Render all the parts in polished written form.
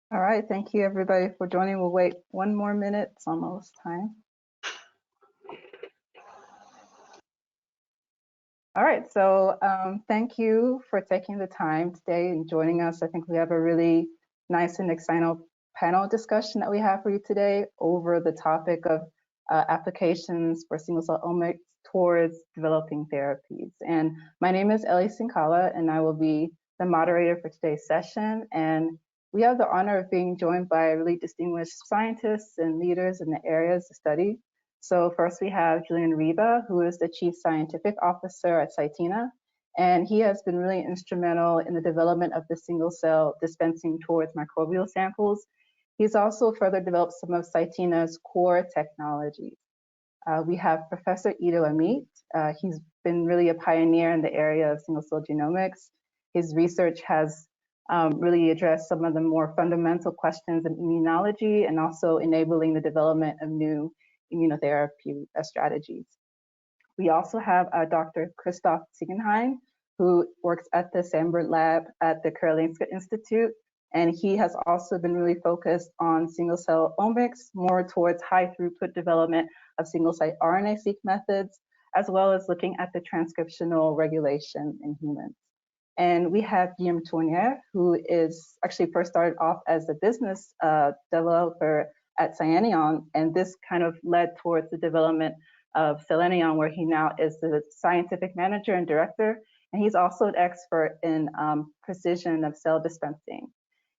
All right, thank you everybody for joining. We'll wait one more minute, it's almost time. All right, so thank you for taking the time today and joining us. I think we have a really nice and exciting panel discussion that we have for you today over the topic of applications for single-cell omics towards developing therapies. And my name is Ellie Sinkala, and I will be the moderator for today's session. And we have the honor of being joined by really distinguished scientists and leaders in the areas of study. So first we have Julian Riva, who is the Chief Scientific Officer at CYTENA, and he has been really instrumental in the development of the single-cell dispensing towards microbial samples. He's also further developed some of CYTENA's core technologies. We have Professor Ido Amit. He's been really a pioneer in the area of single-cell genomics. His research has really addressed some of the more fundamental questions in immunology and also enabling the development of new immunotherapy strategies. We also have Dr. Christoph Ziegenhain, who works at the Sambert Lab at the Karolinska Institute, and he has also been really focused on single-cell omics, more towards high-throughput development of single-site RNA-seq methods, as well as looking at the transcriptional regulation in humans. And we have Guillaume Tournier, who is actually first started off as a business developer at Cyanion, and this kind of led towards the development of Selenion, where he now is the scientific manager and director, and he's also an expert in precision of cell dispensing.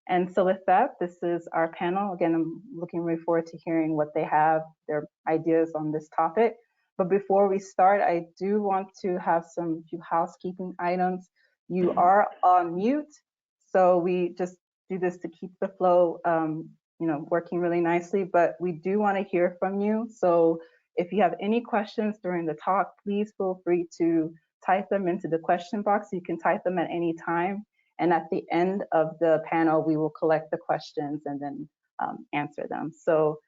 And so with that, this is our panel. Again, I'm looking really forward to hearing what they have, their ideas on this topic. But before we start, I do want to have some few housekeeping items. You are on mute, so we just do this to keep the flow working really nicely, but we do want to hear from you. So if you have any questions during the talk, please feel free to type them into the question box. You can type them at any time. And at the end of the panel, we will collect the questions and then answer them. So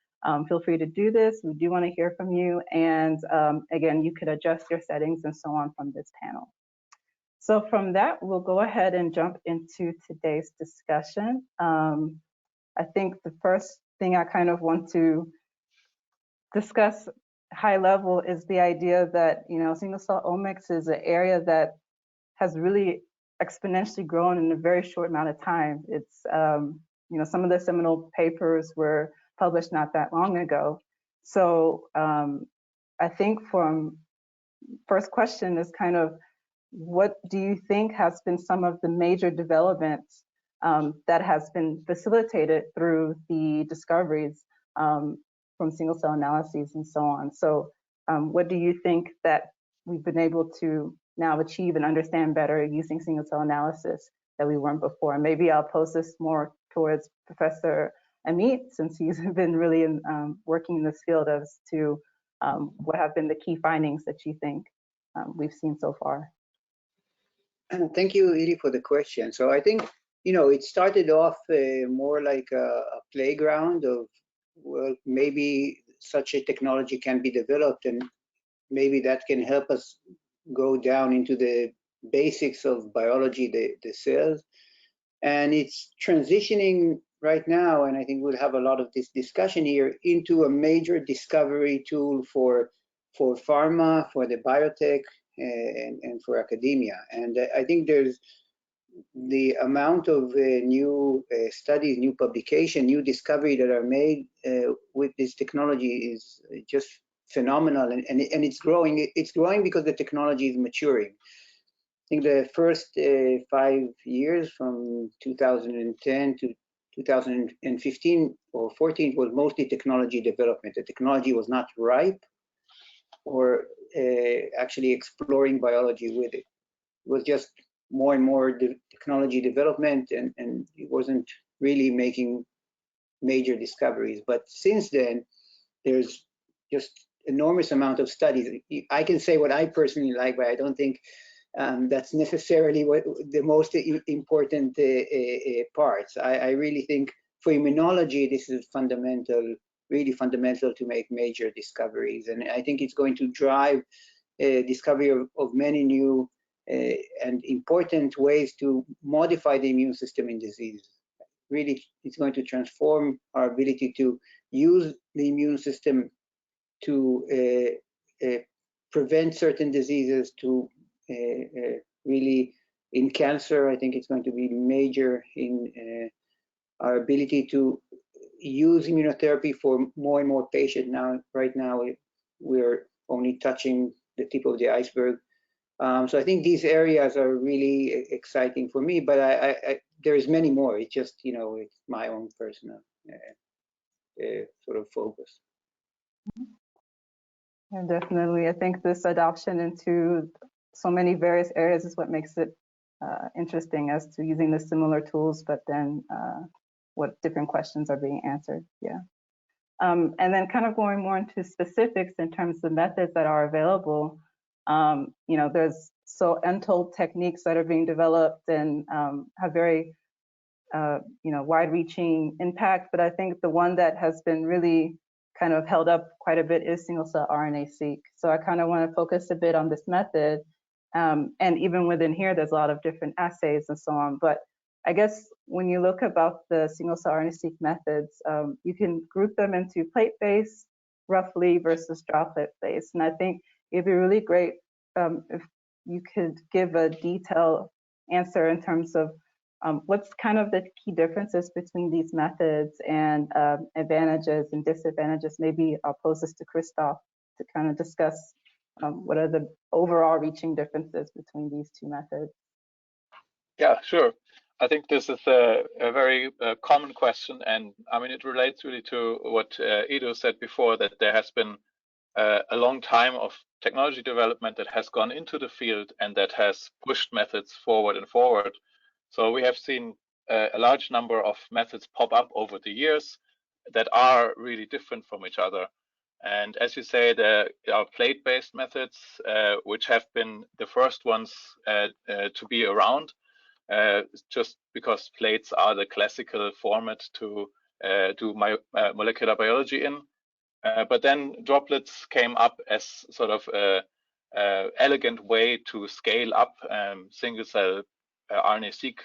feel free to do this. We do want to hear from you. And again, you could adjust your settings and so on from this panel. So from that, we'll go ahead and jump into today's discussion. I think the first thing I kind of want to discuss high level is the idea that, single-cell omics is an area that has really exponentially grown in a very short amount of time. It's, some of the seminal papers were published not that long ago. So I think from first question is kind of, what do you think has been some of the major developments that has been facilitated through the discoveries from single-cell analyses and so on? So what do you think that we've been able to now achieve and understand better using single-cell analysis that we weren't before? And maybe I'll pose this more towards Professor Amit, since he's been really working in this field as to what have been the key findings that you think we've seen so far. Thank you, Edie, for the question. So I think, it started off more like a playground of, well, maybe such a technology can be developed, and maybe that can help us go down into the basics of biology, the cells. And it's transitioning right now, and I think we'll have a lot of this discussion here, into a major discovery tool for pharma, for the biotech, and for academia. And I think there's the amount of new studies, new publication, new discovery that are made with this technology is just phenomenal, and it's growing. It's growing because the technology is maturing. I think the first 5 years, from 2010 to 2015 or 14, was mostly technology development. The technology was not ripe, or actually exploring biology with it. It was just more and more technology development, and it wasn't really making major discoveries. But since then, there's just enormous amount of studies. I can say what I personally like, but I don't think that's necessarily what the most important parts. I really think for immunology, this is fundamental, really fundamental to make major discoveries. And I think it's going to drive discovery of many new and important ways to modify the immune system in disease. really, it's going to transform our ability to use the immune system to prevent certain diseases, to really, in cancer, I think it's going to be major in our ability to use immunotherapy for more and more patients. Now, right now, we're only touching the tip of the iceberg. So I think these areas are really exciting for me, but there's many more. It's just, it's my own personal sort of focus. And definitely, I think this adoption into so many various areas is what makes it interesting as to using the similar tools, but then what different questions are being answered. Yeah. And then kind of going more into specifics in terms of methods that are available. There's untold techniques that are being developed and have very wide-reaching impact. But I think the one that has been really kind of held up quite a bit is single-cell RNA-seq. So I kind of want to focus a bit on this method. And even within here, there's a lot of different assays and so on. But I guess when you look about the single-cell RNA-seq methods, you can group them into plate-based, roughly, versus droplet-based. And I think it'd be really great if you could give a detailed answer in terms of what's kind of the key differences between these methods and advantages and disadvantages. Maybe I'll pose this to Christoph to kind of discuss what are the overall reaching differences between these two methods. Yeah, sure. I think this is a very common question, and I mean, it relates really to what Ido said before, that there has been a long time of technology development that has gone into the field and that has pushed methods forward and forward. So we have seen a large number of methods pop up over the years that are really different from each other. And as you say, there are plate-based methods, which have been the first ones to be around, just because plates are the classical format to do molecular biology in. But then droplets came up as sort of an elegant way to scale up single-cell RNA-seq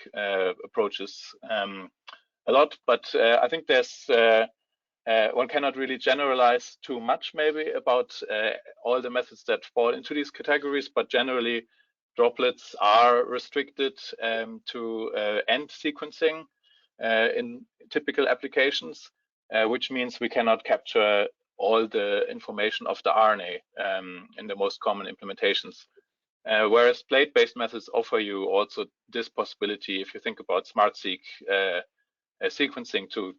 approaches a lot. But I think there's one cannot really generalize too much maybe about all the methods that fall into these categories, but generally droplets are restricted to end sequencing in typical applications, which means we cannot capture all the information of the RNA in the most common implementations. Whereas plate-based methods offer you also this possibility, if you think about SmartSeq sequencing, to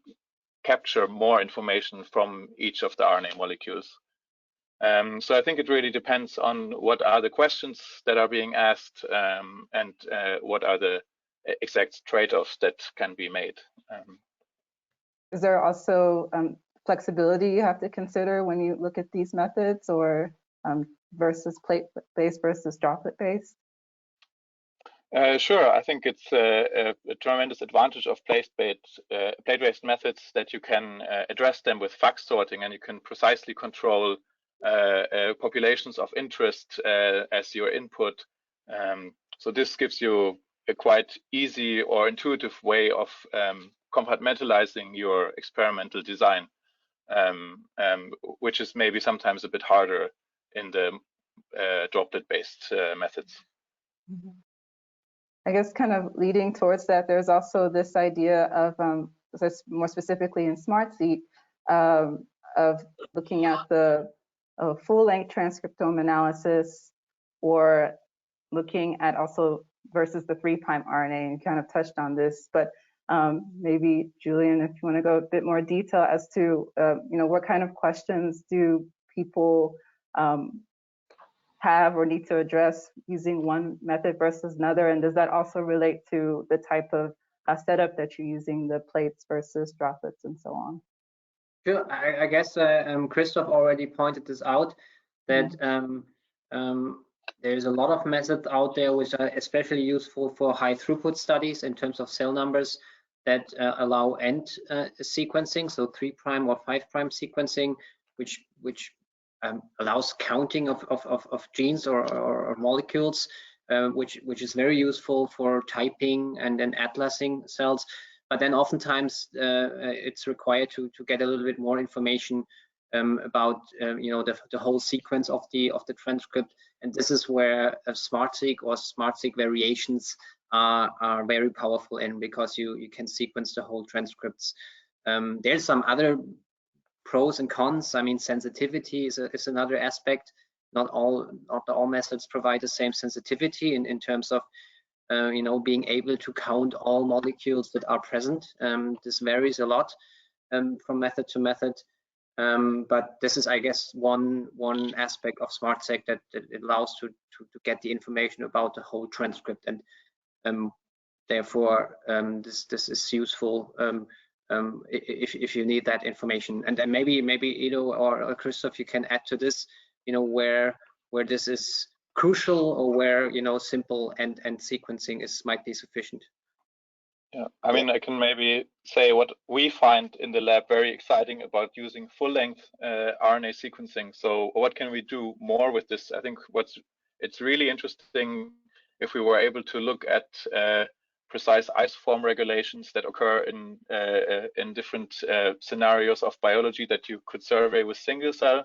capture more information from each of the RNA molecules. So I think it really depends on what are the questions that are being asked and what are the exact trade-offs that can be made. Is there also flexibility you have to consider when you look at these methods, or versus plate-based versus droplet-based? Sure, I think it's a tremendous advantage of plate-based methods that you can address them with FACS sorting, and you can precisely control populations of interest as your input. So this gives you a quite easy or intuitive way of compartmentalizing your experimental design, which is maybe sometimes a bit harder in the droplet-based methods. Mm-hmm. I guess kind of leading towards that, there's also this idea of, more specifically in SmartSeq, of looking at the full-length transcriptome analysis, or looking at also versus the 3' RNA, and you kind of touched on this, but maybe Julian, if you want to go a bit more detail as to what kind of questions do people have or need to address using one method versus another, and does that also relate to the type of setup that you're using, the plates versus droplets and so on? Sure, I guess Christoph already pointed this out, that there's a lot of methods out there which are especially useful for high throughput studies in terms of cell numbers that allow end sequencing, so 3' or 5' sequencing, which allows counting of genes or molecules, which is very useful for typing and then atlasing cells. but then oftentimes it's required to get a little bit more information about the whole sequence of the transcript, and this is where SmartSeq or SmartSeq variations are very powerful in, because you can sequence the whole transcripts. There's some other pros and cons. I mean, sensitivity is another aspect. Not all methods provide the same sensitivity in terms of being able to count all molecules that are present. This varies a lot from method to method. But this is, I guess, one aspect of SmartSeq that it allows to get the information about the whole transcript, and therefore this is useful if you need that information. And then maybe Ido or Christoph, you can add to this, where this is crucial, or where simple end sequencing might be sufficient. Yeah, I mean, I can maybe say what we find in the lab very exciting about using full-length RNA sequencing. So what can we do more with this? I think it's really interesting if we were able to look at precise isoform regulations that occur in different scenarios of biology that you could survey with single cell.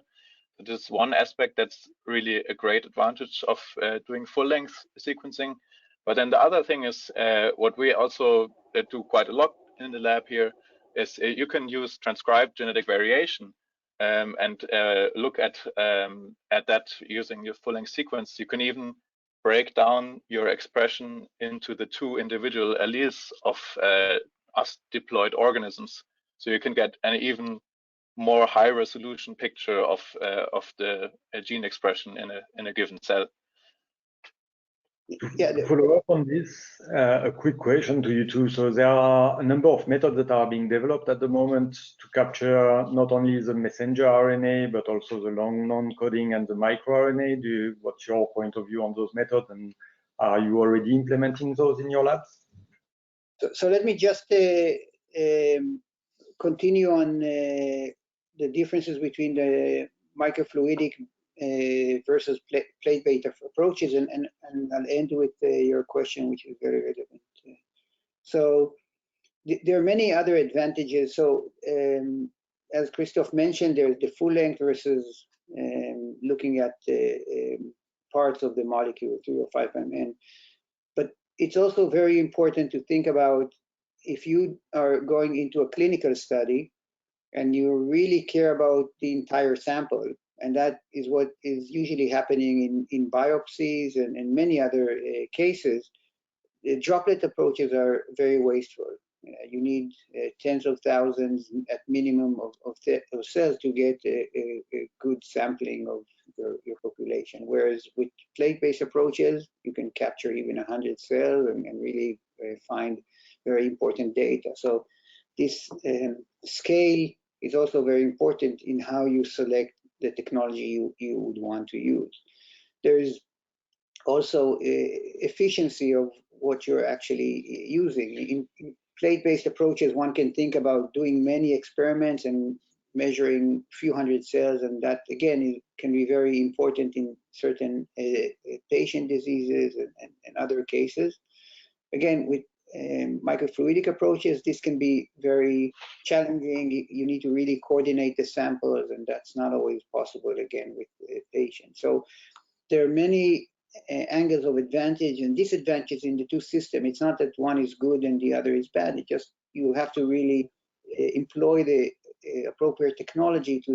So this is one aspect that's really a great advantage of doing full-length sequencing. But then the other thing is what we also do quite a lot in the lab here is you can use transcribed genetic variation and look at that using your full-length sequence. You can even break down your expression into the 2 individual alleles of us diploid organisms, so you can get an even more high-resolution picture of the gene expression in a given cell. Yeah. To follow up on this, a quick question to you two. So there are a number of methods that are being developed at the moment to capture not only the messenger RNA, but also the long non-coding and the microRNA. What's your point of view on those methods, and are you already implementing those in your labs? So let me just continue on the differences between the microfluidic versus plate-based approaches, and I'll end with your question, which is very relevant. So there are many other advantages. So as Christoph mentioned, there's the full length versus looking at parts of the molecule, 3 or 5 mm. But it's also very important to think about, if you are going into a clinical study and you really care about the entire sample, and that is what is usually happening in biopsies and in many other cases, the droplet approaches are very wasteful. You need tens of thousands at minimum of cells to get a good sampling of your population. Whereas with plate-based approaches, you can capture even 100 cells and really find very important data. So this scale is also very important in how you select the technology you would want to use. There's also efficiency of what you're actually using. In plate-based approaches, one can think about doing many experiments and measuring a few hundred cells, and that again can be very important in certain patient diseases and other cases. Again, with microfluidic approaches, this can be very challenging. You need to really coordinate the samples, and that's not always possible again with patients. So there are many angles of advantage and disadvantages in the two systems. It's not that one is good and the other is bad. It just, you have to really employ the appropriate technology to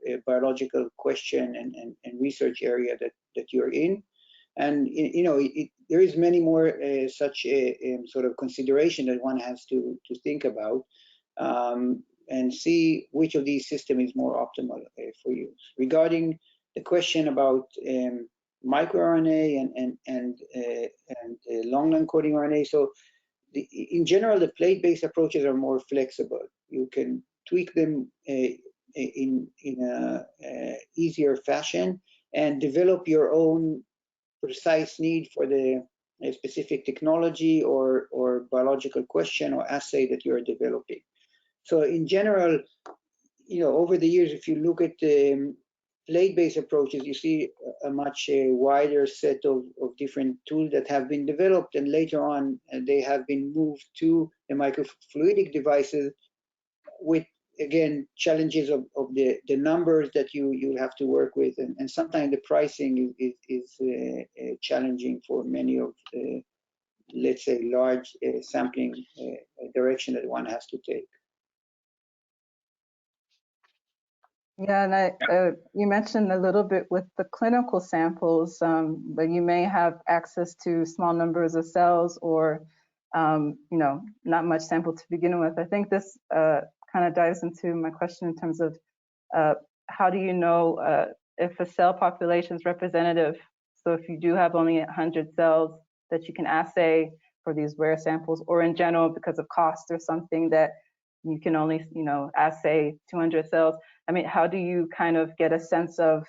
the biological question and research area that you're in. And there is many more such sort of consideration that one has to think about and see which of these systems is more optimal for use. Regarding the question about microRNA and long non-coding RNA, so in general, the plate-based approaches are more flexible. You can tweak them in a easier fashion and develop your own precise need for the specific technology or biological question or assay that you're developing. So in general, over the years, if you look at the plate-based approaches, you see a much wider set of different tools that have been developed, and later on they have been moved to the microfluidic devices with, again, challenges of the numbers that you have to work with, and sometimes the pricing is challenging for many of, let's say, large sampling direction that one has to take. Yeah, and you mentioned a little bit with the clinical samples, but you may have access to small numbers of cells or, not much sample to begin with. I think this kind of dives into my question in terms of how do you know if a cell population is representative? So if you do have only 100 cells that you can assay for these rare samples, or in general, because of cost or something, that you can only, assay 200 cells. I mean, how do you kind of get a sense of,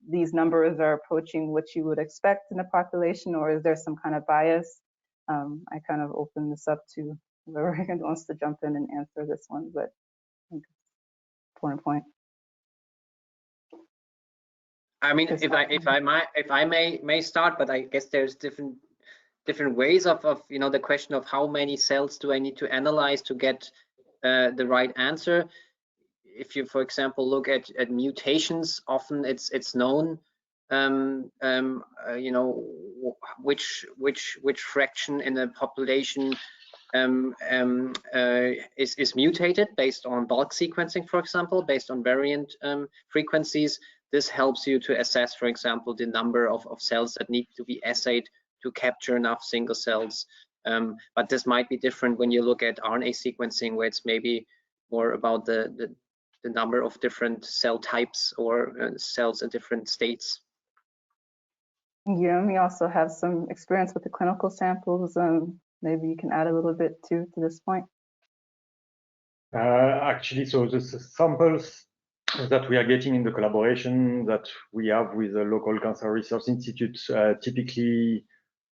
these numbers are approaching what you would expect in a population, or is there some kind of bias? I kind of open this up to whoever wants to jump in and answer this one, but I think it's an important point. I mean, if I may start, but I guess there's different ways of the question of how many cells do I need to analyze to get the right answer. If you, for example, look at mutations, often it's known, which fraction in the population is mutated based on bulk sequencing, for example, based on variant frequencies. This helps you to assess, for example, the number of cells that need to be assayed to capture enough single cells. But this might be different when you look at RNA sequencing, where it's maybe more about the number of different cell types or cells in different states. Yeah, we also have some experience with the clinical samples. Maybe you can add a little bit to this point. Actually, so the samples that we are getting in the collaboration that we have with the local cancer research institutes, typically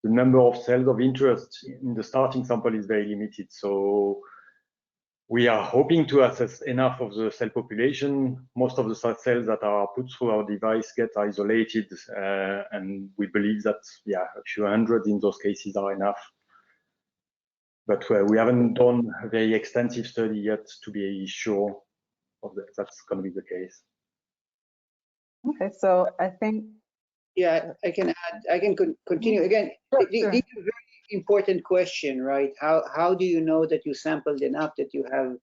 the number of cells of interest in the starting sample is very limited. So we are hoping to assess enough of the cell population. Most of the cells that are put through our device get isolated, and we believe that, a few hundred in those cases are enough. But we haven't done a very extensive study yet to be sure of that. That's going to be the case. Okay, so I think. Yeah, I can add. I can continue again. Sure, These are very important question, right? How do you know that you sampled enough that you have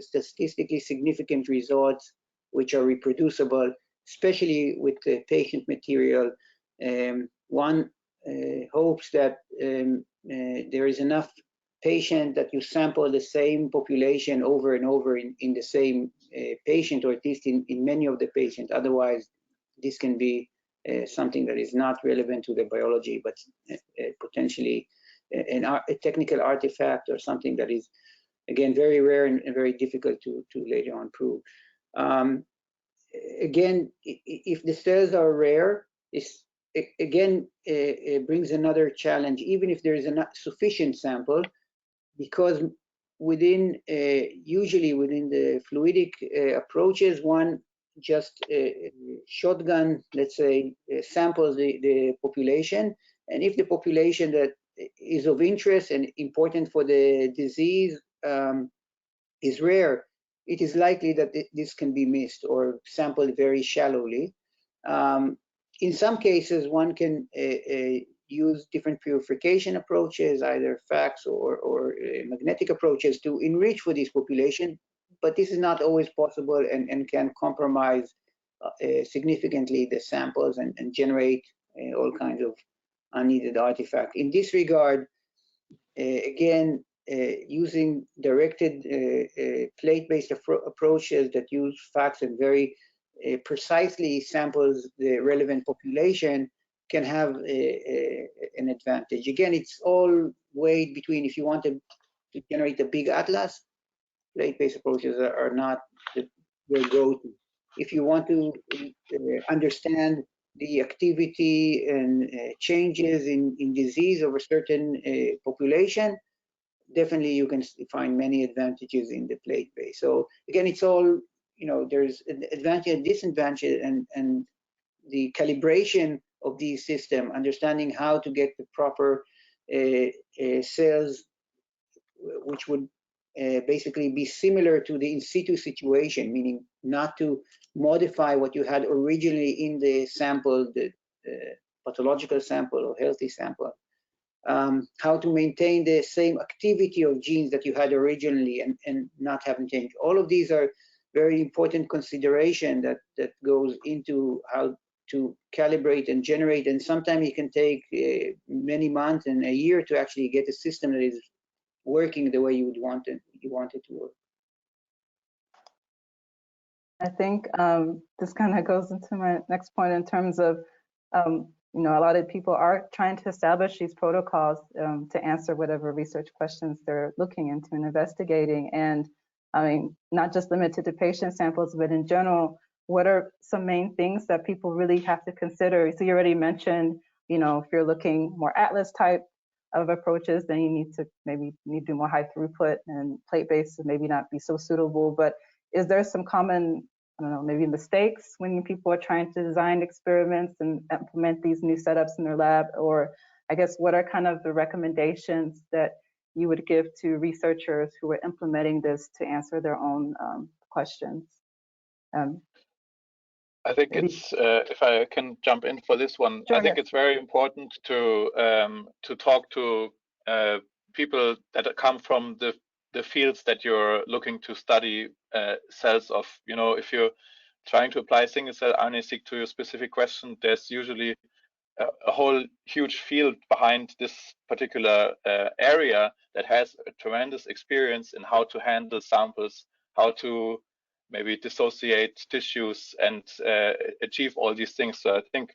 statistically significant results which are reproducible, especially with the patient material? One hopes that there is enough patient that you sample the same population over and over in the same patient, or at least in many of the patients. Otherwise, this can be something that is not relevant to the biology, but potentially a technical artifact or something that is, again, very rare and very difficult to later on prove. Again, if the cells are rare, it brings another challenge, even if there is a sufficient sample, because usually within the fluidic approaches, one just shotgun, let's say, samples the population, and if the population that is of interest and important for the disease is rare, it is likely that this can be missed or sampled very shallowly. In some cases, one can use different purification approaches, either FACS or magnetic approaches, to enrich for this population, but this is not always possible and can compromise significantly the samples and generate all kinds of unneeded artifacts. In this regard, again, using directed plate-based approaches that use FACS and very precisely samples the relevant population can have an advantage. Again, it's all weighed between, if you want to generate a big atlas, plate-based approaches are not the go-to. If you want to understand the activity and changes in disease of a certain population, definitely you can find many advantages in the plate-based. So again, it's all there's an advantage and disadvantage, and the calibration of these systems, understanding how to get the proper cells, which would basically be similar to the in situ situation, meaning not to modify what you had originally in the sample, the pathological sample or healthy sample. How to maintain the same activity of genes that you had originally and not having changed. All of these are very important consideration that goes into how to calibrate and generate, and sometimes it can take many months and a year to actually get a system that is working the way you would want it to work. I think this kind of goes into my next point in terms of, a lot of people are trying to establish these protocols to answer whatever research questions they're looking into and investigating. And I mean, not just limited to patient samples, but in general, what are some main things that people really have to consider? So you already mentioned, if you're looking more atlas type of approaches, then you need to do more high throughput, and plate-based maybe not be so suitable. But is there some common, I don't know, maybe mistakes when people are trying to design experiments and implement these new setups in their lab? Or I guess, what are kind of the recommendations that you would give to researchers who are implementing this to answer their own questions? I think it's, if I can jump in for this one, sure, I think it's very important to talk to people that come from the fields that you're looking to study cells of. If you're trying to apply single cell RNA-seq to your specific question, there's usually a whole huge field behind this particular area that has a tremendous experience in how to handle samples, how to maybe dissociate tissues and achieve all these things. So I think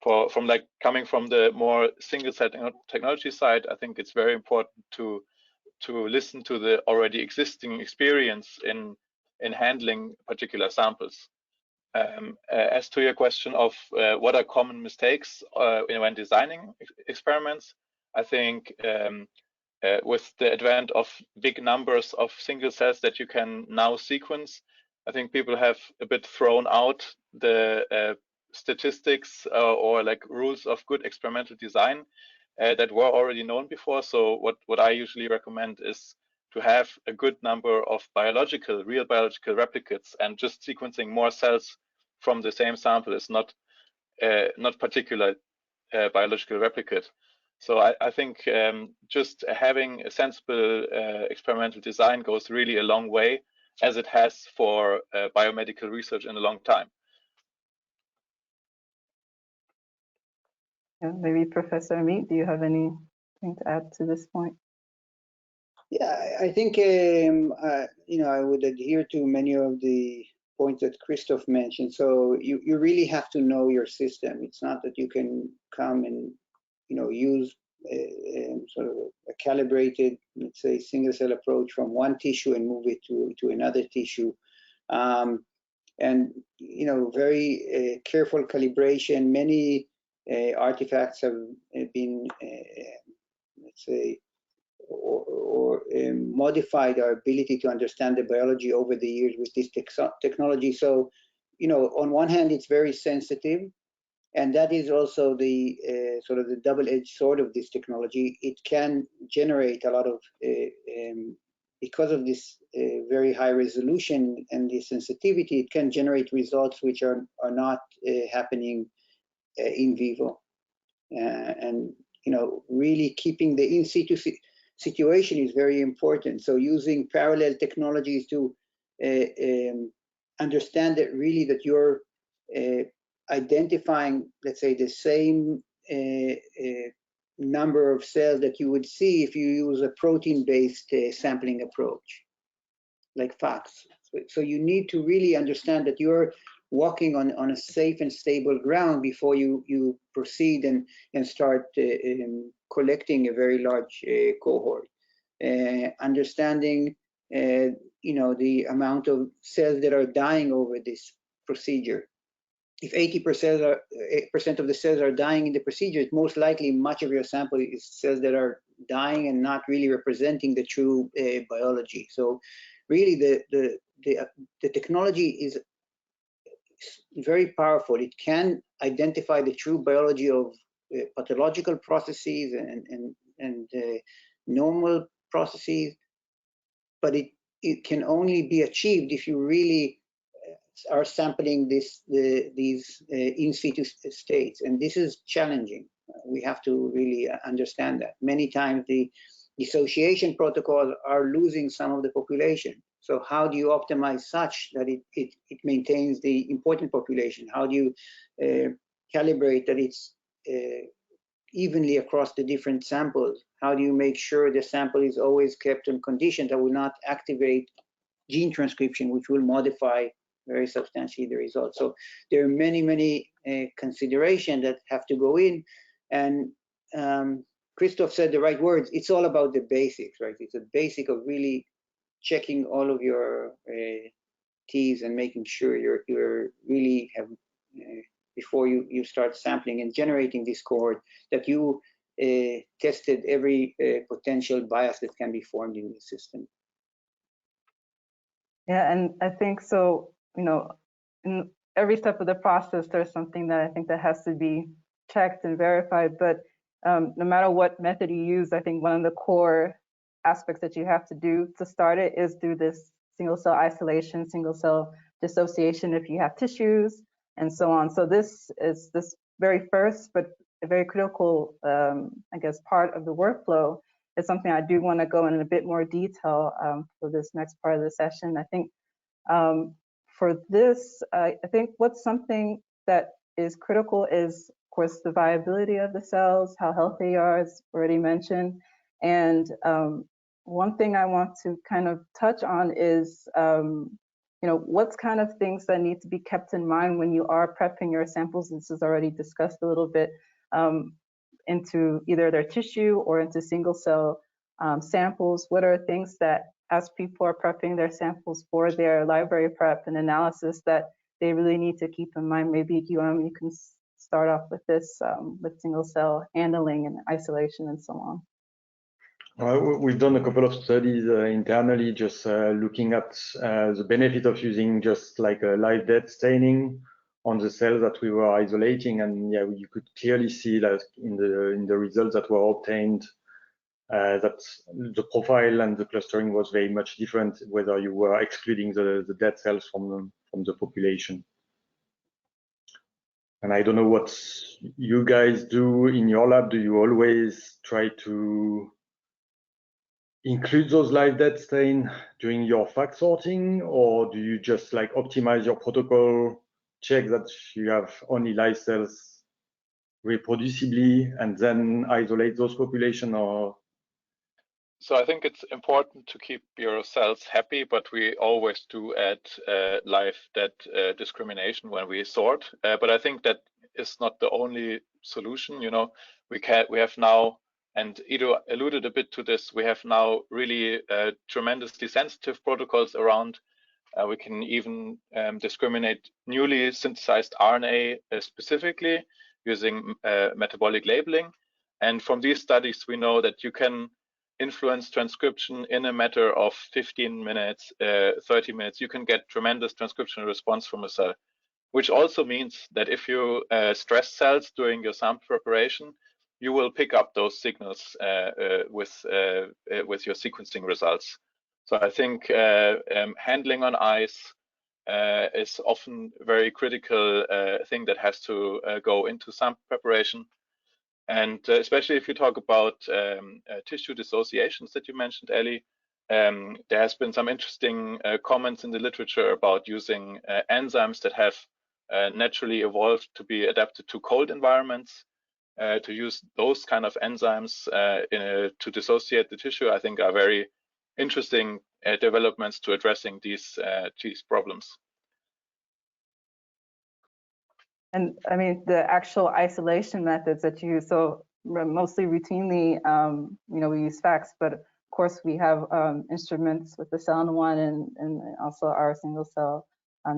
from like coming from the more single cell technology side, I think it's very important to listen to the already existing experience in handling particular samples. As to your question of what are common mistakes when designing experiments, I think with the advent of big numbers of single cells that you can now sequence, I think people have a bit thrown out the statistics or like rules of good experimental design that were already known before. So what I usually recommend is to have a good number of real biological replicates, and just sequencing more cells from the same sample is not particular biological replicate. So I think just having a sensible experimental design goes really a long way, as it has for biomedical research in a long time. Yeah, maybe Professor Amit, do you have anything to add to this point? Yeah, I think I would adhere to many of the points that Christoph mentioned. So you really have to know your system. It's not that you can come and use sort of a calibrated, let's say, single cell approach from one tissue and move it to another tissue. And very careful calibration. Many artifacts have been, let's say, or modified our ability to understand the biology over the years with this technology. So, on one hand, it's very sensitive, and that is also the sort of the double-edged sword of this technology. It can generate a lot of, because of this very high resolution and the sensitivity, it can generate results which are not happening in vivo. And really keeping the in situ situation is very important. So using parallel technologies to understand that really that you're identifying, let's say, the same number of cells that you would see if you use a protein-based sampling approach, like FACS. So you need to really understand that you're walking on a safe and stable ground before you proceed and start collecting a very large cohort. Understanding the amount of cells that are dying over this procedure. If 80% of the cells are dying in the procedure, it's most likely much of your sample is cells that are dying and not really representing the true biology. So really the the technology is very powerful. It can identify the true biology of pathological processes and normal processes, but it can only be achieved if you really are sampling these in situ states, and this is challenging. We have to really understand that. Many times the dissociation protocols are losing some of the population. So how do you optimize such that it maintains the important population? How do you calibrate that it's evenly across the different samples? How do you make sure the sample is always kept in conditions that will not activate gene transcription, which will modify very substantially the results? So there are many considerations that have to go in. And Christoph said the right words. It's all about the basics, right? It's a basic of really checking all of your T's and making sure you're really have before you start sampling and generating this cohort, that you tested every potential bias that can be formed in the system. Yeah, and I think so, you know, in every step of the process, there's something that I think that has to be checked and verified. But no matter what method you use, I think one of the core aspects that you have to do to start it is do this single cell isolation, single cell dissociation if you have tissues, and so on. So this is this very first, but a very critical, I guess, part of the workflow. Is something I do want to go in a bit more detail for this next part of the session. I think for this, I think what's something that is critical is, of course, the viability of the cells, how healthy they are, as already mentioned. And one thing I want to kind of touch on is, you know, what's kind of things that need to be kept in mind when you are prepping your samples. This is already discussed a little bit. Into either their tissue or into single cell samples. What are things that, as people are prepping their samples for their library prep and analysis, that they really need to keep in mind? Maybe Guillaume, you can start off with this, with single cell handling and isolation and so on. We've done a couple of studies internally, just looking at the benefit of using just like a live death staining on the cells that we were isolating, and yeah, you could clearly see that in the results that were obtained, that the profile and the clustering was very much different, whether you were excluding the dead cells from the population. And I don't know what you guys do in your lab. Do you always try to include those live dead stain during your FAC sorting, or do you just like optimize your protocol, check that you have only live cells reproducibly, and then isolate those population? Or so I think it's important to keep your cells happy, but we always do add live dead discrimination when we sort. But I think that is not the only solution. You know, we have now, and Ido alluded a bit to this, we have now really tremendously sensitive protocols around. We can even discriminate newly synthesized RNA specifically using metabolic labeling. And from these studies, we know that you can influence transcription in a matter of 15 minutes, 30 minutes. You can get tremendous transcriptional response from a cell, which also means that if you stress cells during your sample preparation, you will pick up those signals with your sequencing results. So I think handling on ice is often a very critical thing that has to go into sample preparation. And especially if you talk about tissue dissociations that you mentioned, Ellie, there has been some interesting comments in the literature about using enzymes that have naturally evolved to be adapted to cold environments. To use those kind of enzymes to dissociate the tissue, I think are very interesting developments to addressing these problems. And I mean, the actual isolation methods that you use, so mostly routinely, you know, we use FACS, but of course we have instruments with the Cell-in-One and also our single cell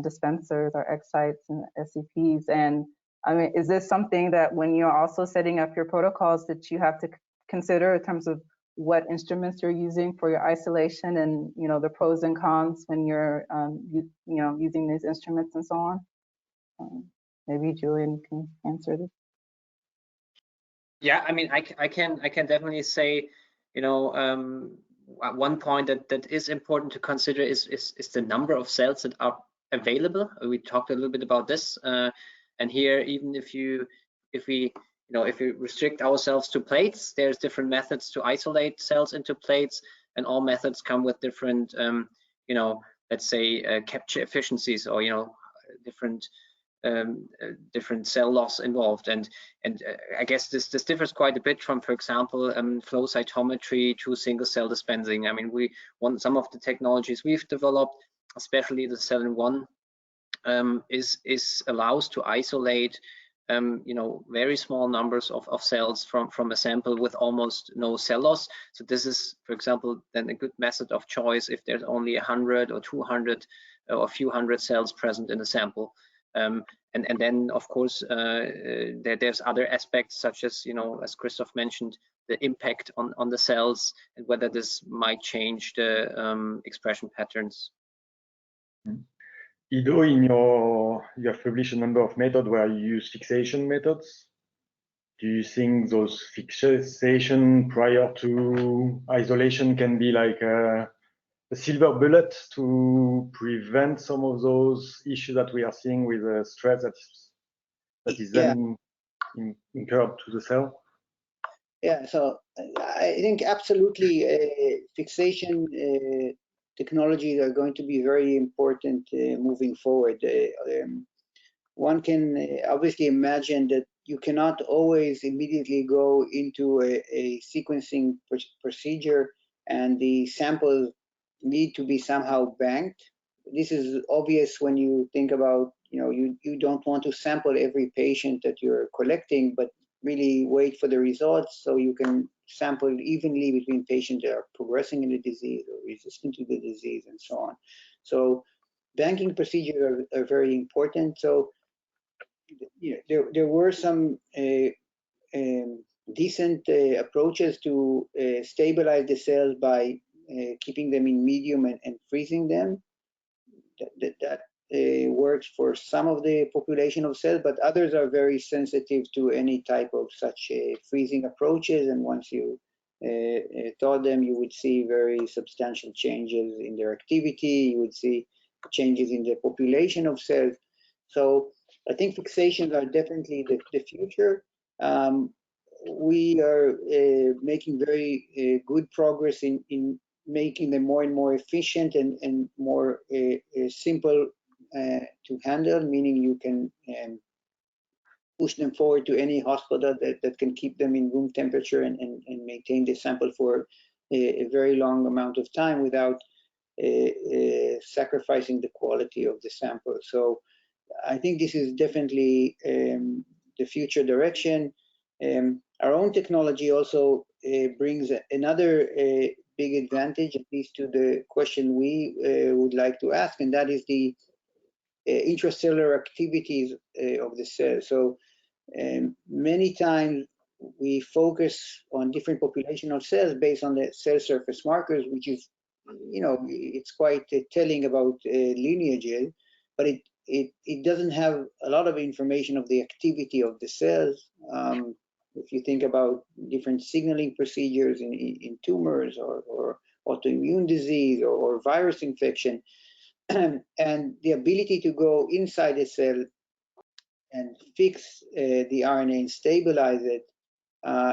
dispensers, our X sites and SCPs. And I mean, is this something that when you're also setting up your protocols that you have to consider in terms of what instruments you're using for your isolation, and the pros and cons when you're using these instruments and so on? Maybe Julian can answer this. Yeah, I mean, I can definitely say, one point that is important to consider is the number of cells that are available. We talked a little bit about this, and here, even if we restrict ourselves to plates, there's different methods to isolate cells into plates, and all methods come with different, let's say, capture efficiencies, or different cell loss involved, and I guess this differs quite a bit from, for example, flow cytometry to single cell dispensing. I mean, some of the technologies we've developed, especially the cell-in-one, allows to isolate very small numbers of cells from a sample with almost no cell loss. So this is, for example, then a good method of choice if there's only 100 or 200 or a few hundred cells present in a sample. And then, of course, there's other aspects, such as, as Christoph mentioned, the impact on the cells and whether this might change the expression patterns. Ido, you have published a number of methods where you use fixation methods. Do you think those fixation prior to isolation can be like a silver bullet to prevent some of those issues that we are seeing with the stress that is then incurred to the cell? Yeah, so I think absolutely fixation technologies are going to be very important moving forward. One can obviously imagine that you cannot always immediately go into a sequencing procedure, and the samples need to be somehow banked. This is obvious when you think about, you don't want to sample every patient that you're collecting, but really wait for the results so you can sample evenly between patients that are progressing in the disease or resistant to the disease and so on. So banking procedures are very important. So there were some decent approaches to stabilize the cells by keeping them in medium and freezing them. That works for some of the population of cells, but others are very sensitive to any type of such freezing approaches. And once you thaw them, you would see very substantial changes in their activity. You would see changes in the population of cells. So I think fixations are definitely the future. We are making very good progress in making them more and more efficient and more simple to handle, meaning you can push them forward to any hospital that can keep them in room temperature and maintain the sample for a very long amount of time without sacrificing the quality of the sample. So I think this is definitely the future direction. Our own technology also brings another big advantage, at least to the question we would like to ask, and that is the intracellular activities of the cell. So many times we focus on different population of cells based on the cell surface markers, which is, it's quite telling about lineages, but it doesn't have a lot of information of the activity of the cells. If you think about different signaling procedures in tumors or autoimmune disease or virus infection, and the ability to go inside the cell and fix the RNA and stabilize it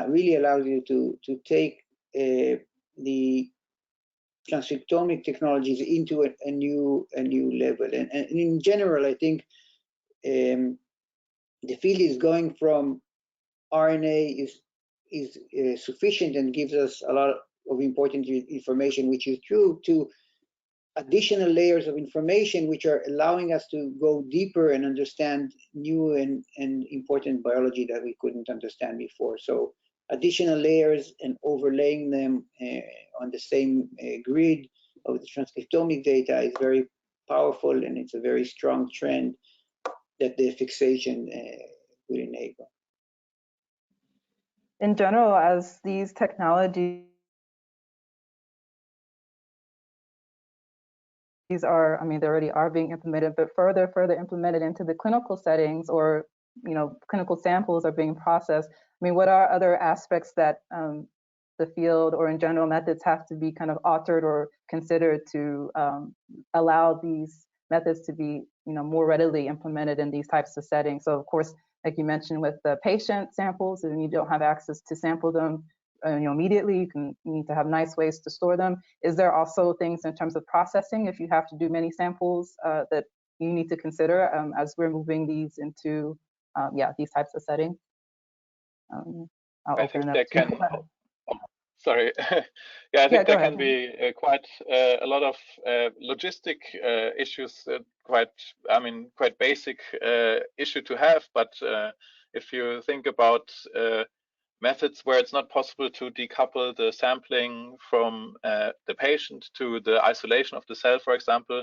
really allows you to take the transcriptomic technologies into a new level. And in general, I think the field is going from RNA is sufficient and gives us a lot of important information, which is true, to additional layers of information which are allowing us to go deeper and understand new and important biology that we couldn't understand before. So additional layers and overlaying them on the same grid of the transcriptomic data is very powerful, and it's a very strong trend that the fixation will enable. In general, as these technologies these are, I mean, they already are being implemented, but further implemented into the clinical settings, or, you know, clinical samples are being processed. I mean, what are other aspects that the field or in general methods have to be kind of altered or considered to allow these methods to be, you know, more readily implemented in these types of settings? So of course, like you mentioned with the patient samples, and you don't have access to sample them you know, immediately, you need to have nice ways to store them. Is there also things in terms of processing, if you have to do many samples, that you need to consider as we're moving these into yeah, these types of settings? I think there can, sorry, yeah, I think there can be quite a lot of logistic issues, quite basic issue to have. But if you think about methods where it's not possible to decouple the sampling from the patient to the isolation of the cell, for example,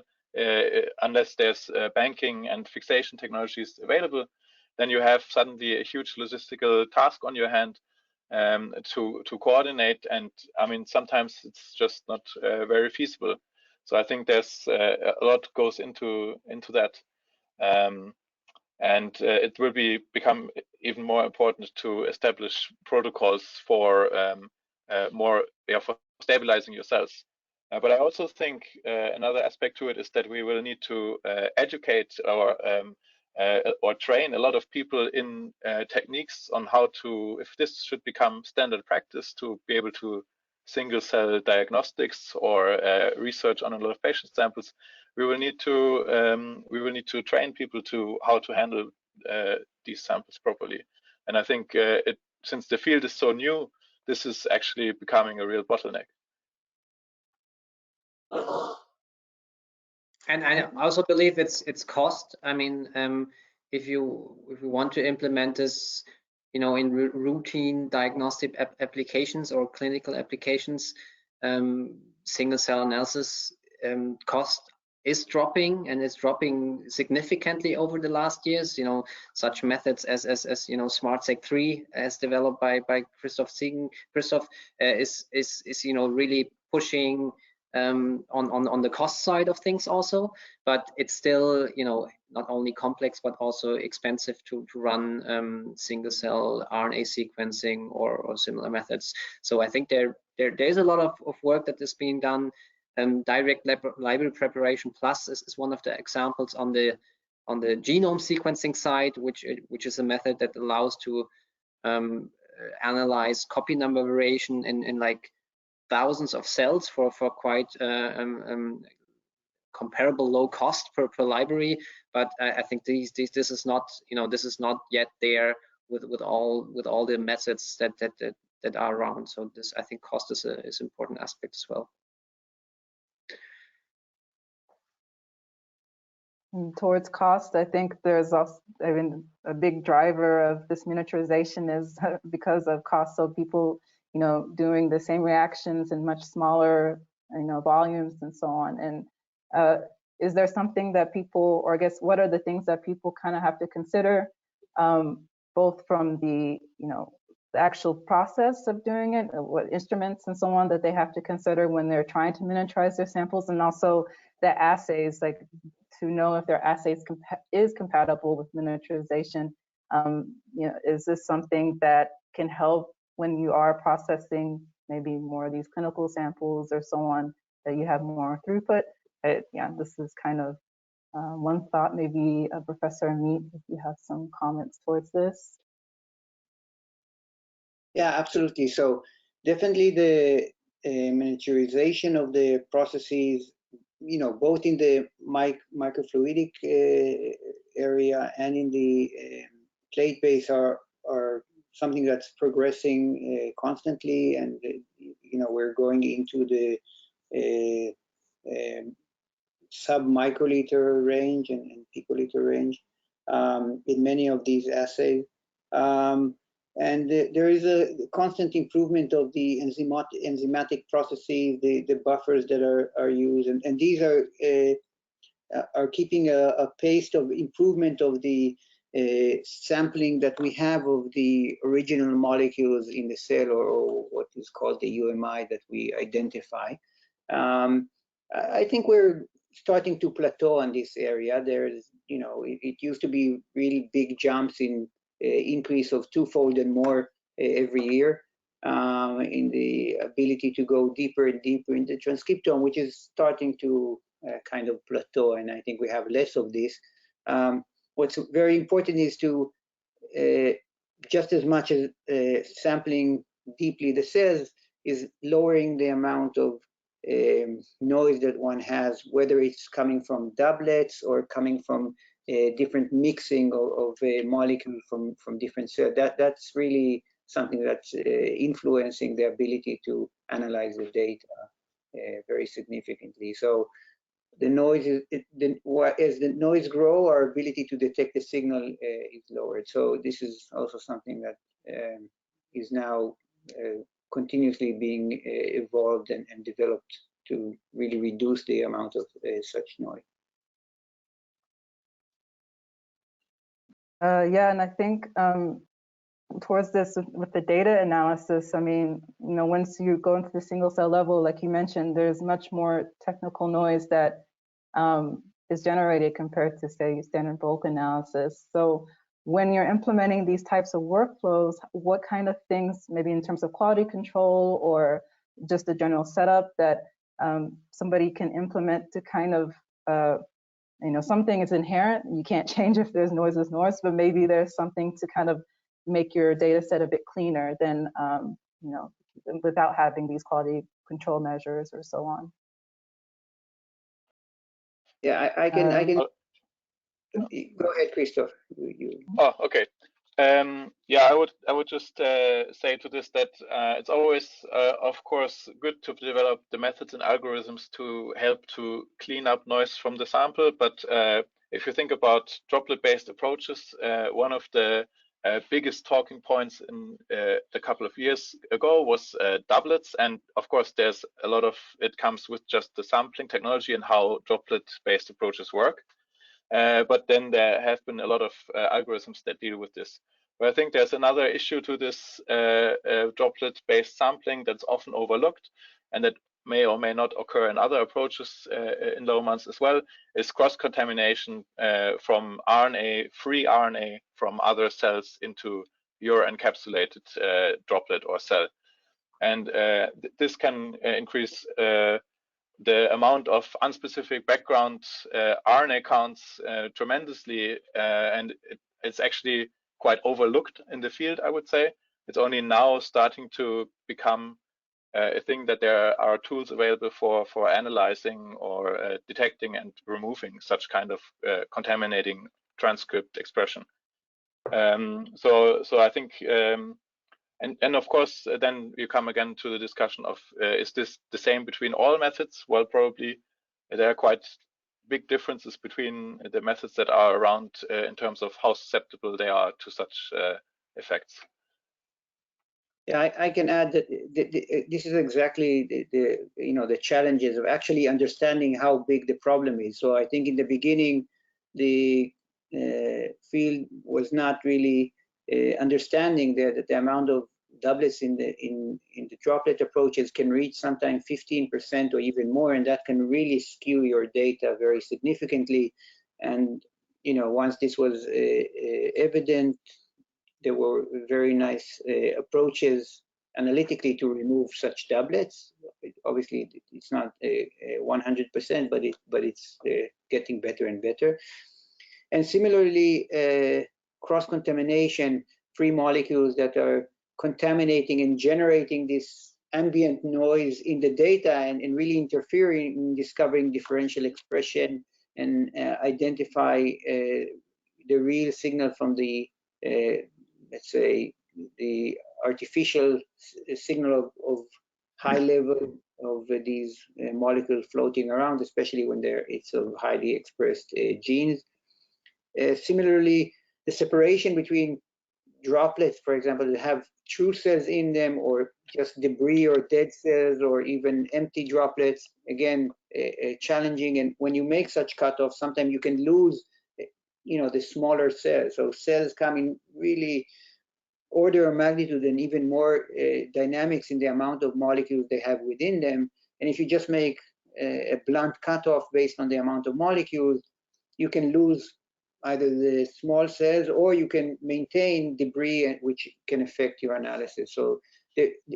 unless there's banking and fixation technologies available, then you have suddenly a huge logistical task on your hand to coordinate. And I mean, sometimes it's just not very feasible. So I think there's a lot goes into that. And it will become even more important to establish protocols for for stabilizing your cells. But I also think another aspect to it is that we will need to educate or train a lot of people in techniques on how to, if this should become standard practice, to be able to single cell diagnostics or research on a lot of patient samples. We will need to train people to how to handle these samples properly. And I think since the field is so new, this is actually becoming a real bottleneck. And I also believe it's cost. I mean, if you want to implement this, you know, in routine diagnostic applications or clinical applications, single cell analysis cost is dropping, and it's dropping significantly over the last years. You know, such methods as you know, SmartSeq3 as developed by Christoph Siegen. Christoph is you know, really pushing on the cost side of things also, but it's still, you know, not only complex but also expensive to run single cell RNA sequencing or similar methods. So I think there's a lot of work that is being done. Direct library preparation plus is one of the examples on the genome sequencing side, which is a method that allows to analyze copy number variation in like thousands of cells for quite comparable low cost per library. But I think this is not, you know, this is not yet there with all the methods that are around. So this, I think, cost is an important aspect as well. Towards cost, I think there's also, I mean, a big driver of this miniaturization is because of cost. So people, you know, doing the same reactions in much smaller, you know, volumes and so on. And is there something that people, or I guess, what are the things that people kind of have to consider, both from the, you know, the actual process of doing it, what instruments and so on that they have to consider when they're trying to miniaturize their samples, and also the assays, like to know if their assays is compatible with miniaturization. You know, is this something that can help when you are processing maybe more of these clinical samples or so on, that you have more throughput? Yeah, this is kind of one thought. Maybe Professor Amit, if you have some comments towards this. Yeah, absolutely. So definitely the miniaturization of the processes, you know, both in the microfluidic area and in the plate base are something that's progressing constantly, and you know, we're going into the sub-microliter range and picoliter range in many of these assays. And there is a constant improvement of the enzymatic processes, the buffers that are used, and these are keeping a pace of improvement of the sampling that we have of the original molecules in the cell, or what is called the UMI that we identify. I think we're starting to plateau on this area. There's, it used to be really big jumps in increase of twofold and more every year in the ability to go deeper and deeper in the transcriptome, which is starting to kind of plateau, and I think we have less of this. What's very important is to just as much as sampling deeply the cells is lowering the amount of noise that one has, whether it's coming from doublets or coming from different mixing of molecules from different cells. That's really something that's influencing the ability to analyze the data very significantly. So the noise is, as the noise grow, our ability to detect the signal is lowered. So this is also something that is now continuously being evolved and developed to really reduce the amount of such noise. Yeah, and I think towards this with the data analysis, I mean, once you go into the single cell level, like you mentioned, there's much more technical noise that is generated compared to, say, standard bulk analysis. So when you're implementing these types of workflows, what kind of things, maybe in terms of quality control or just the general setup, that somebody can implement to kind of, something is inherent, you can't change if there's noise, but maybe there's something to kind of make your data set a bit cleaner than, without having these quality control measures or so on. Yeah, I can. Go ahead, Christoph. Oh, okay. Yeah, I would just say to this that it's always, of course, good to develop the methods and algorithms to help to clean up noise from the sample. But if you think about droplet-based approaches, one of the biggest talking points in a couple of years ago was doublets, and of course, there's a lot of it comes with just the sampling technology and how droplet-based approaches work. But then there have been a lot of algorithms that deal with this. But I think there's another issue to this droplet-based sampling that's often overlooked, and that may or may not occur in other approaches in Lohmann's as well, is cross-contamination from RNA, free RNA from other cells into your encapsulated droplet or cell. And this can increase the amount of unspecific background RNA counts tremendously, and it's actually quite overlooked in the field, I would say. It's only now starting to become a thing that there are tools available for analyzing or detecting and removing such kind of contaminating transcript expression. So I think and of course, then you come again to the discussion of is this the same between all methods? Well, probably there are quite big differences between the methods that are around in terms of how susceptible they are to such effects. Yeah, I can add that this is exactly the challenges of actually understanding how big the problem is. So I think in the beginning, the field was not really understanding that the amount of doublets in the droplet approaches can reach sometimes 15% or even more, and that can really skew your data very significantly. And once this was evident, there were very nice approaches analytically to remove such doublets. Obviously, it's not 100%, but it's getting better and better. And similarly, cross-contamination, free molecules that are contaminating and generating this ambient noise in the data and really interfering in discovering differential expression and identify the real signal from the let's say the artificial signal of high level of these molecules floating around, especially when it's of highly expressed genes. Similarly, the separation between droplets, for example, that have true cells in them or just debris or dead cells or even empty droplets, again, challenging. And when you make such cutoffs, sometimes you can lose the smaller cells. So cells come in really order of magnitude and even more dynamics in the amount of molecules they have within them. And if you just make a blunt cutoff based on the amount of molecules, you can lose either the small cells or you can maintain debris, which can affect your analysis. So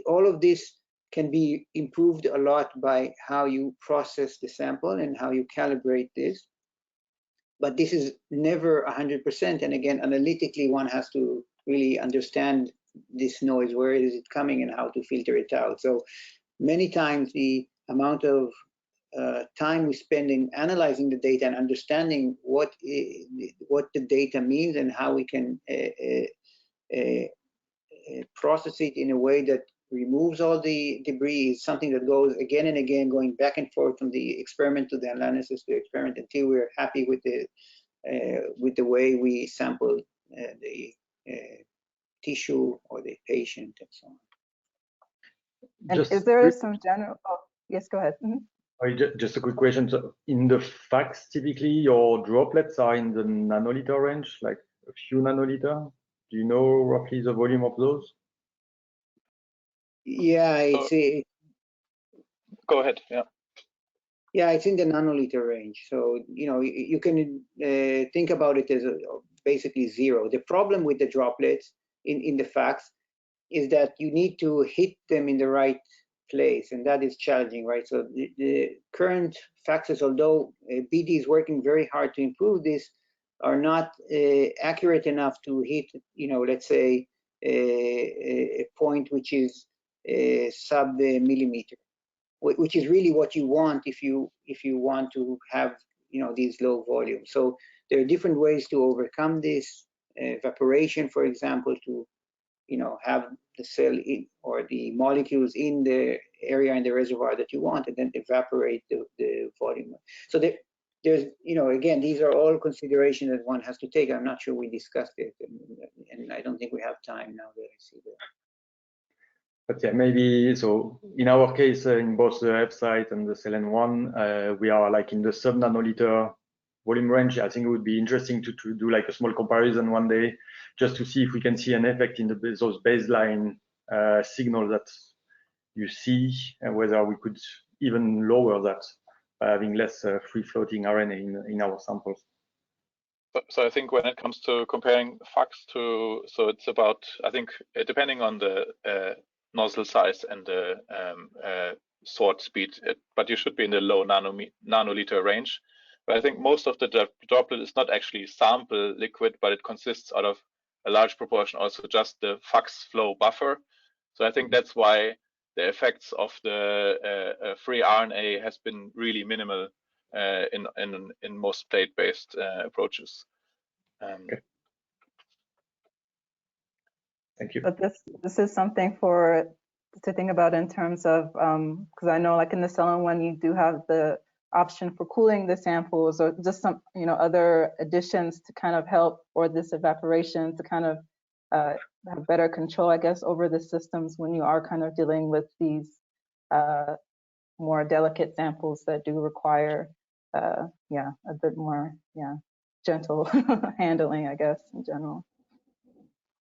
all of this can be improved a lot by how you process the sample and how you calibrate this. But this is never 100%. And again, analytically, one has to really understand this noise, where is it coming and how to filter it out. So many times the amount of time we spend in analyzing the data and understanding what the data means and how we can process it in a way that removes all the debris is something that goes again and again, going back and forth from the experiment to the analysis to the experiment until we're happy with the way we sample the tissue or the patient and so on. And is there some general? Oh, yes, go ahead. Just a quick question. So in the fax, typically your droplets are in the nanoliter range, like a few nanoliter. Do you know roughly the volume of those? Yeah, go ahead. Yeah. Yeah, it's in the nanoliter range. So, you know, you can think about it as basically zero. The problem with the droplets in the fax is that you need to hit them in the right place, and that is challenging, right? So the current faxes, although BD is working very hard to improve this, are not accurate enough to hit, you know, let's say a point which is sub-millimeter, which is really what you want if you want to have, you know, these low volumes. So there are different ways to overcome this. Evaporation, for example, to, you know, have the cell in, or the molecules in the area in the reservoir that you want, and then evaporate the volume. So there's, you know, again, these are all considerations that one has to take. I'm not sure we discussed it, and I don't think we have time now that I see that. But yeah, maybe, so in our case, in both the website and the CELN1, we are like in the sub-nanoliter volume range. I think it would be interesting to do like a small comparison one day, just to see if we can see an effect in those baseline signals that you see, and whether we could even lower that by having less free-floating RNA in our samples. So I think when it comes to comparing fax to, so it's about, I think, depending on the nozzle size and the sort speed, but you should be in the low nanoliter range. But I think most of the droplet is not actually sample liquid, but it consists out of a large proportion also just the fax flow buffer. So I think that's why the effects of the free RNA has been really minimal in most plate-based approaches. Okay. Thank you. But this is something to think about in terms of, because I know like in the CELN1 you do have the option for cooling the samples, or just some, you know, other additions to kind of help, or this evaporation to kind of have better control, I guess, over the systems when you are kind of dealing with these more delicate samples that do require, yeah, a bit more, yeah, gentle handling, I guess, in general.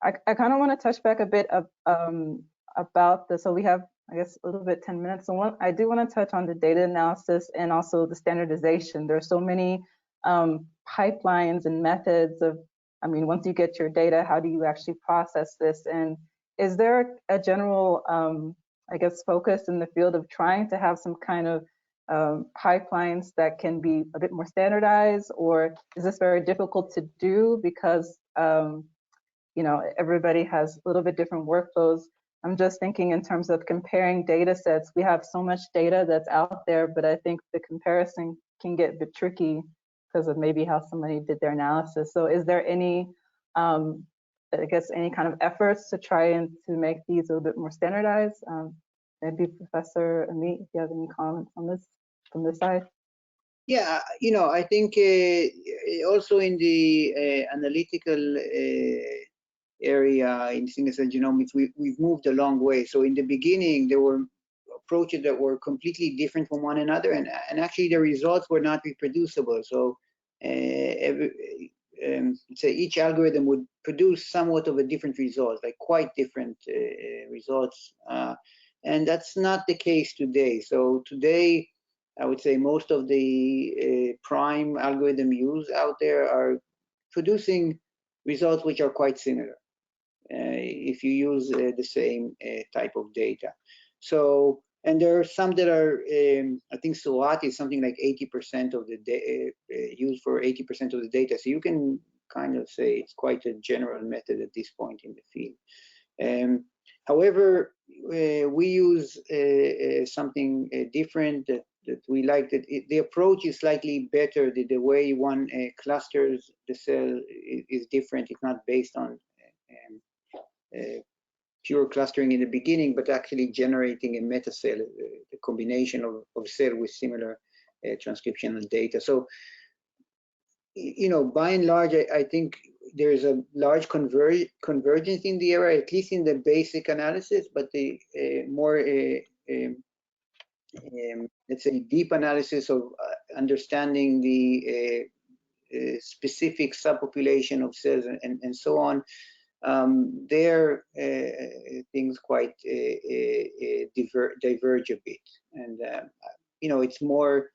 I kind of want to touch back a bit of, about this. So we have, I guess, a little bit 10 minutes. So I do want to touch on the data analysis and also the standardization. There's so many pipelines and methods of, I mean, once you get your data, how do you actually process this? And is there a general, I guess, focus in the field of trying to have some kind of pipelines that can be a bit more standardized, or is this very difficult to do because you know, everybody has a little bit different workflows? I'm just thinking in terms of comparing data sets. We have so much data that's out there, but I think the comparison can get a bit tricky because of maybe how somebody did their analysis. So is there any, I guess, any kind of efforts to try and to make these a little bit more standardized? Maybe Professor Amit, if you have any comments on this from this side? Yeah, you know, I think also in the analytical area in single-cell genomics, we've moved a long way. So in the beginning, there were approaches that were completely different from one another, and actually the results were not reproducible. So say each algorithm would produce somewhat of a different result, like quite different results, and that's not the case today. So today, I would say most of the prime algorithm used out there are producing results which are quite similar if you use the same type of data. So, and there are some that are, I think SWOT is something like 80% of the used for 80% of the data. So you can kind of say it's quite a general method at this point in the field. However, we use something different that we like, that the approach is slightly better. The way one clusters the cell is different. It's not based on pure clustering in the beginning, but actually generating a meta cell, a combination of cell with similar transcriptional data. So, you know, by and large, I think there is a large convergence in the area, at least in the basic analysis, but the more, let's say, deep analysis of understanding the specific subpopulation of cells and so on, there things quite diverge a bit. And, you know, it's more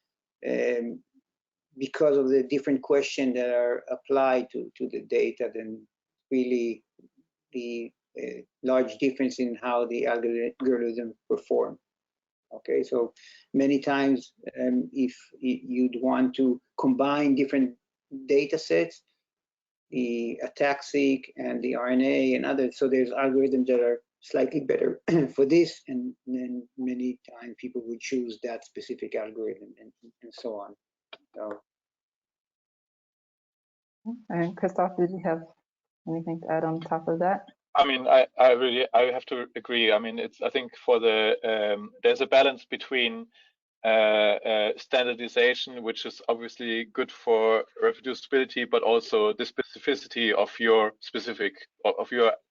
because of the different questions that are applied to the data than really the large difference in how the algorithm perform. Okay, so many times if you'd want to combine different data sets, the ATAC-seq and the RNA and others, so there's algorithms that are slightly better for this, and then many times people would choose that specific algorithm and so on. So. And Christoph, did you have anything to add on top of that? I mean, I have to agree. I mean, I think for the there's a balance between standardization, which is obviously good for reproducibility, but also the specificity of your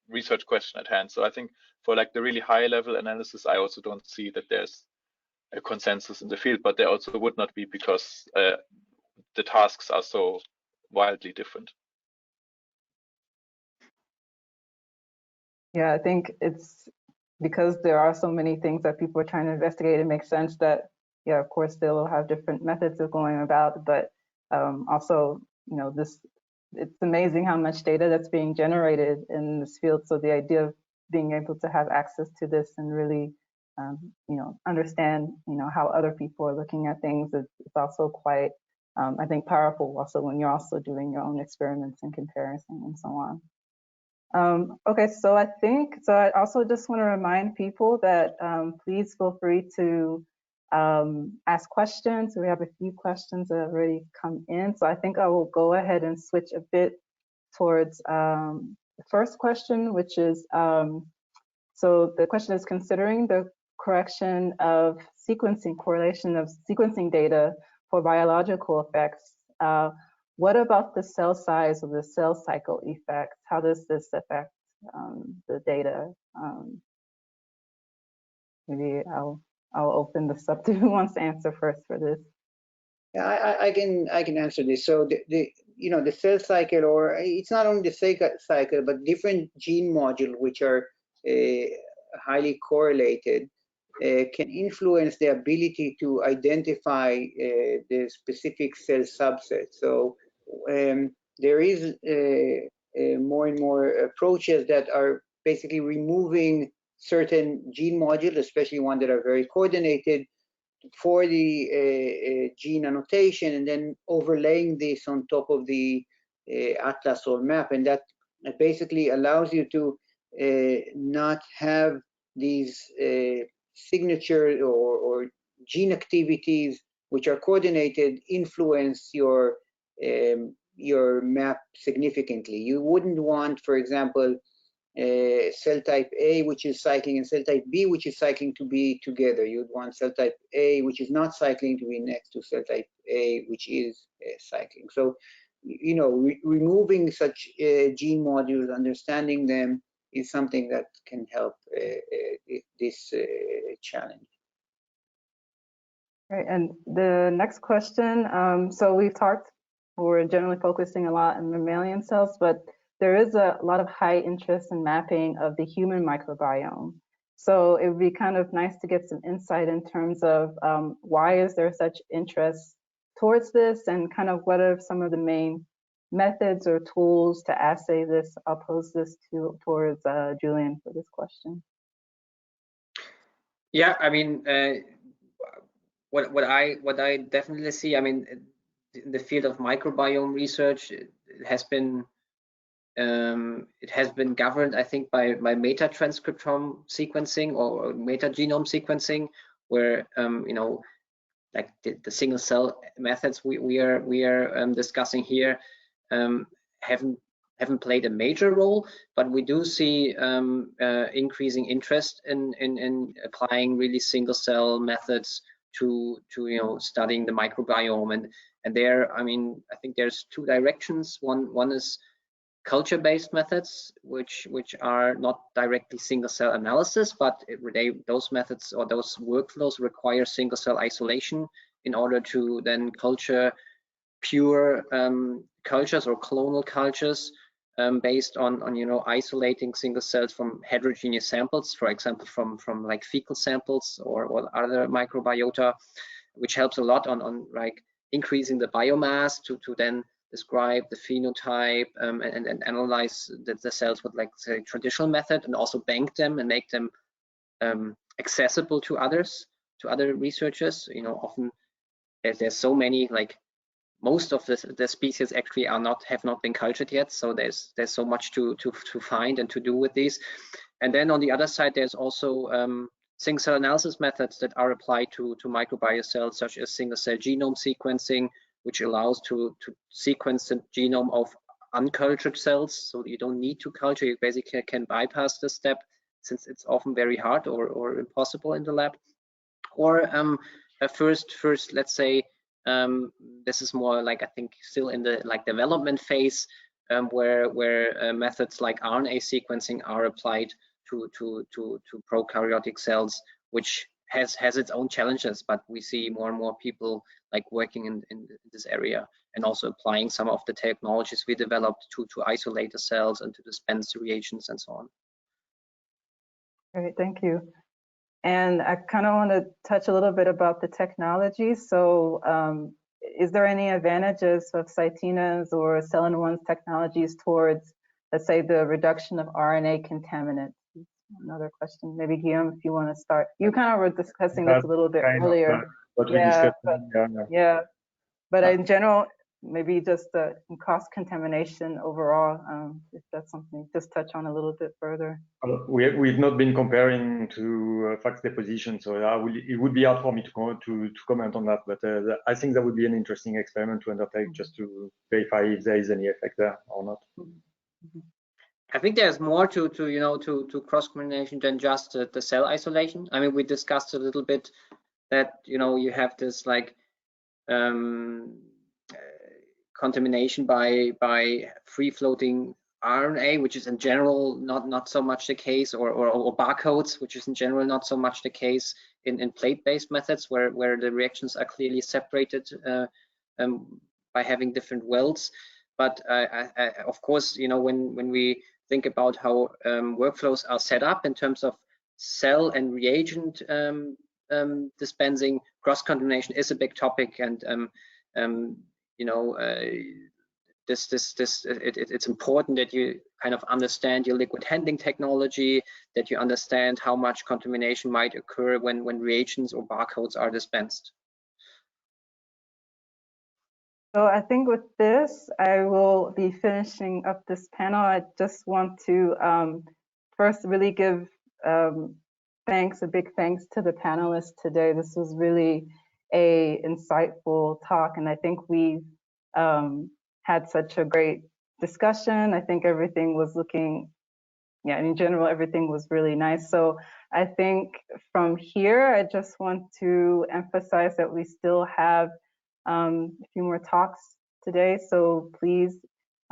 research question at hand. So I think for like the really high level analysis, I also don't see that there's a consensus in the field, but there also would not be, because the tasks are so wildly different. Yeah, I think it's because there are so many things that people are trying to investigate. It makes sense that, yeah, of course, they'll have different methods of going about, but also, you know, it's amazing how much data that's being generated in this field. So the idea of being able to have access to this and really, you know, understand, you know, how other people are looking at things, it's also quite, I think, powerful also when you're also doing your own experiments and comparison and so on. Okay, so I also just want to remind people that please feel free to ask questions. We have a few questions that have already come in. So I think I will go ahead and switch a bit towards the first question, which is, so the question is, considering the correlation of sequencing data for biological effects, what about the cell size or the cell cycle effects? How does this affect the data? Maybe I'll open this up to who wants to answer first for this. Yeah, I can answer this. So you know, the cell cycle, or it's not only the cell cycle, but different gene modules which are highly correlated can influence the ability to identify the specific cell subset. So there is more and more approaches that are basically removing certain gene modules, especially ones that are very coordinated, for the gene annotation, and then overlaying this on top of the atlas or map, and that basically allows you to not have these signature or gene activities which are coordinated influence your map significantly. You wouldn't want, for example, cell type A, which is cycling, and cell type B, which is cycling, to be together. You'd want cell type A, which is not cycling, to be next to cell type A, which is cycling. So, you know, removing such gene modules, understanding them, is something that can help this challenge. Right, and the next question, so we're generally focusing a lot on mammalian cells, but there is a lot of high interest in mapping of the human microbiome. So it would be kind of nice to get some insight in terms of why is there such interest towards this, and kind of what are some of the main methods or tools to assay this. I'll pose this towards Julian for this question. Yeah, I mean, what I definitely see, I mean, in the field of microbiome research, it has been governed, I think, by meta-transcriptome sequencing or meta-genome sequencing, where you know, like the single cell methods we are discussing here haven't played a major role, but we do see increasing interest in applying really single cell methods to you know, studying the microbiome. And there, I mean, I think there's two directions. One is culture-based methods, which are not directly single-cell analysis, but those methods or those workflows require single-cell isolation in order to then culture pure cultures or clonal cultures based on you know, isolating single cells from heterogeneous samples, for example from like fecal samples or other microbiota, which helps a lot on like increasing the biomass to then describe the phenotype and analyze the cells with, like, say, traditional method, and also bank them and make them accessible to other researchers. You know, often there's so many, like, most of the species actually have not been cultured yet, so there's so much to find and to do with these. And then on the other side, there's also single cell analysis methods that are applied to microbiome cells, such as single cell genome sequencing, which allows to sequence the genome of uncultured cells. So you don't need to culture, you basically can bypass this step, since it's often very hard or impossible in the lab. Or first, let's say, this is more like, I think, still in the development phase, where methods like RNA sequencing are applied to prokaryotic cells, which has its own challenges, but we see more and more people like working in this area, and also applying some of the technologies we developed to isolate the cells and to dispense the reagents and so on. Great, thank you. And I kind of want to touch a little bit about the technology. So is there any advantages of CYTENA's or Cell-in-One's technologies towards, let's say, the reduction of RNA contaminants? Another question, maybe Guillaume, if you want to start. You kind of were discussing this a little bit earlier. But in general, maybe just the cross contamination overall, if that's something, just touch on a little bit further. We've not been comparing to fax deposition, so it would be hard for me to comment on that. But I think that would be an interesting experiment to undertake, just to verify if there is any effect there or not. Mm-hmm. I think there's more to you know, to cross contamination than just the cell isolation. I mean, we discussed a little bit that, you know, you have this like contamination by free floating RNA, which is in general not so much the case, or barcodes, which is in general not so much the case in plate-based methods, where the reactions are clearly separated by having different welds. But of course, you know, when we think about how workflows are set up in terms of cell and reagent dispensing, cross-contamination is a big topic, and you know, it's important that you kind of understand your liquid handling technology, that you understand how much contamination might occur when reagents or barcodes are dispensed. So I think with this, I will be finishing up this panel. I just want to first really give a big thanks to the panelists today. This was really a insightful talk, and I think we had such a great discussion. I think everything was looking, yeah, in general, everything was really nice. So I think from here, I just want to emphasize that we still have a few more talks today. So please,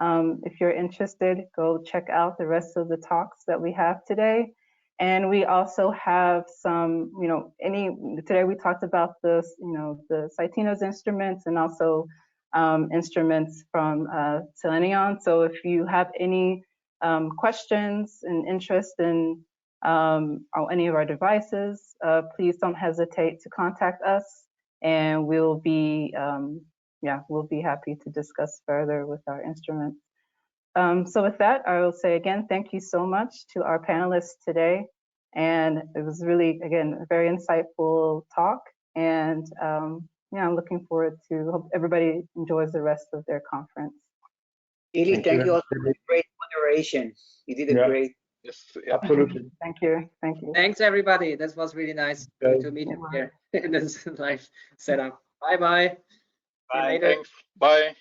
if you're interested, go check out the rest of the talks that we have today. And we also have some, you know, today we talked about this, you know, the CYTENA's instruments, and also instruments from Cell-in-One. So if you have any questions and interest in on any of our devices, please don't hesitate to contact us, and we'll be happy to discuss further with our instruments. So with that, I will say again, thank you so much to our panelists today. And it was really, again, a very insightful talk. And yeah, I'm looking forward to, hope everybody enjoys the rest of their conference. Ili, thank you also for the great moderation. You did a great. Yes, yeah. Absolutely. Thank you. Thank you. Thanks, everybody. That was really nice to meet you here in this live setup. Bye-bye. See you later. Thanks. Bye.